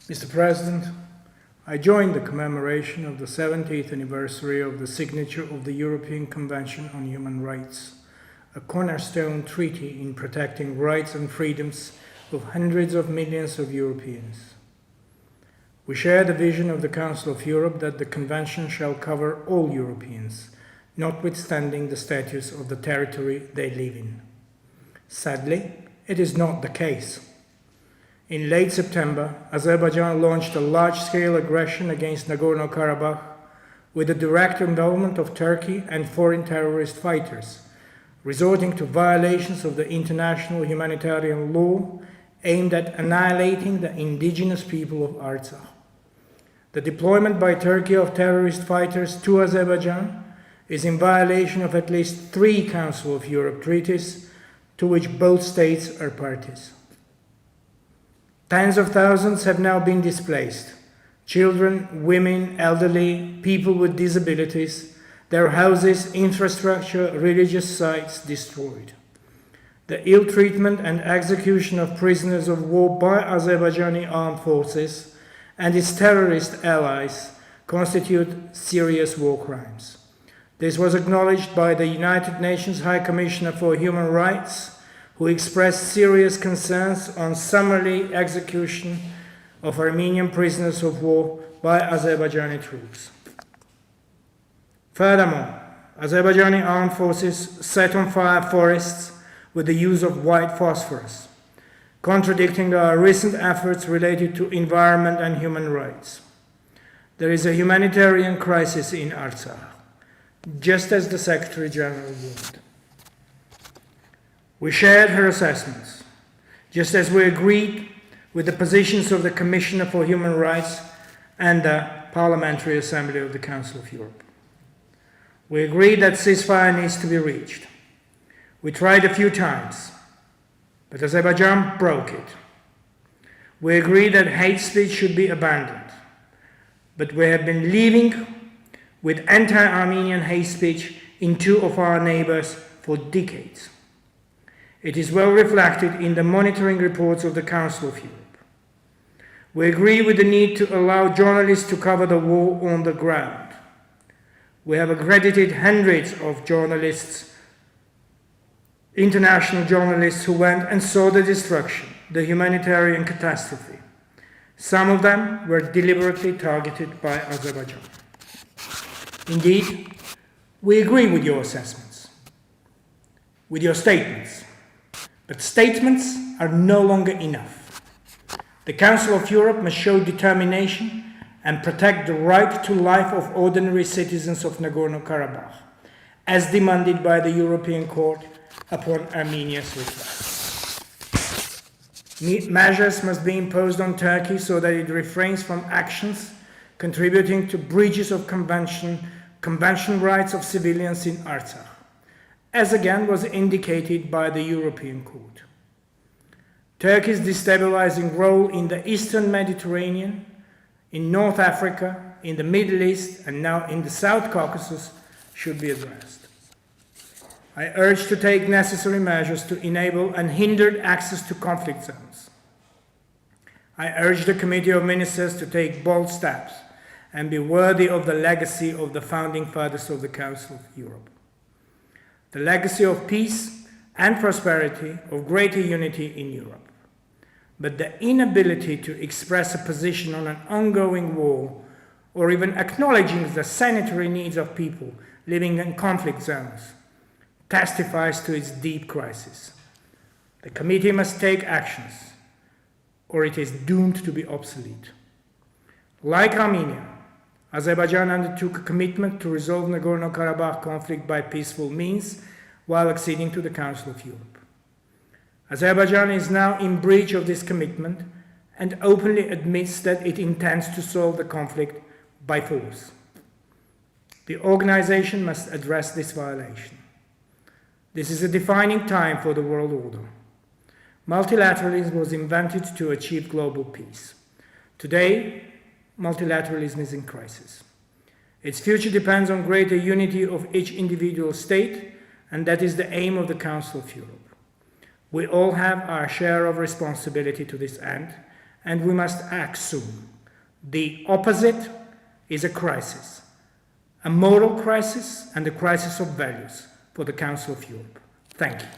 Mr. President, I joined the commemoration of the 70th anniversary of the signature of the European Convention on Human Rights, a cornerstone treaty in protecting rights and freedoms of hundreds of millions of Europeans. We share the vision of the Council of Europe that the Convention shall cover all Europeans, notwithstanding the status of the territory they live in. Sadly, it is not the case. In late September, Azerbaijan launched a large-scale aggression against Nagorno-Karabakh with the direct involvement of Turkey and foreign terrorist fighters, resorting to violations of the international humanitarian law aimed at annihilating the indigenous people of Artsakh. The deployment by Turkey of terrorist fighters to Azerbaijan is in violation of at least 3 Council of Europe treaties to which both states are parties. Tens of thousands have now been displaced. Children, women, elderly, people with disabilities, their houses, infrastructure, religious sites destroyed. The ill treatment and execution of prisoners of war by Azerbaijani armed forces and its terrorist allies constitute serious war crimes. This was acknowledged by the United Nations High Commissioner for Human Rights, who expressed serious concerns on summary execution of Armenian prisoners of war by Azerbaijani troops. Furthermore, Azerbaijani armed forces set on fire forests with the use of white phosphorus, contradicting our recent efforts related to environment and human rights. There is a humanitarian crisis in Artsakh, just as the Secretary General warned. We shared her assessments, just as we agreed with the positions of the Commissioner for Human Rights and the Parliamentary Assembly of the Council of Europe. We agreed that ceasefire needs to be reached. We tried a few times, but Azerbaijan broke it. We agreed that hate speech should be abandoned, but we have been living with anti-Armenian hate speech in 2 of our neighbors for decades. It is well reflected in the monitoring reports of the Council of Europe. We agree with the need to allow journalists to cover the war on the ground. We have accredited hundreds of journalists, international journalists who went and saw the destruction, the humanitarian catastrophe. Some of them were deliberately targeted by Azerbaijan. Indeed, we agree with your assessments, with your statements, but statements are no longer enough. The Council of Europe must show determination and protect the right to life of ordinary citizens of Nagorno-Karabakh, as demanded by the European Court upon Armenia's request. Measures must be imposed on Turkey so that it refrains from actions contributing to breaches of convention rights of civilians in Artsakh, as again was indicated by the European Court. Turkey's destabilizing role in the Eastern Mediterranean, in North Africa, in the Middle East, and now in the South Caucasus should be addressed. I urge to take necessary measures to enable unhindered access to conflict zones. I urge the Committee of Ministers to take bold steps and be worthy of the legacy of the founding fathers of the Council of Europe. The legacy of peace and prosperity, of greater unity in Europe. But the inability to express a position on an ongoing war or even acknowledging the sanitary needs of people living in conflict zones testifies to its deep crisis. The committee must take actions or it is doomed to be obsolete. Like Armenia, Azerbaijan undertook a commitment to resolve Nagorno-Karabakh conflict by peaceful means while acceding to the Council of Europe. Azerbaijan is now in breach of this commitment and openly admits that it intends to solve the conflict by force. The organization must address this violation. This is a defining time for the world order. Multilateralism was invented to achieve global peace. Today, multilateralism is in crisis. Its future depends on greater unity of each individual state, and that is the aim of the Council of Europe. We all have our share of responsibility to this end, and we must act soon. The opposite is a crisis, a moral crisis and a crisis of values for the Council of Europe. Thank you.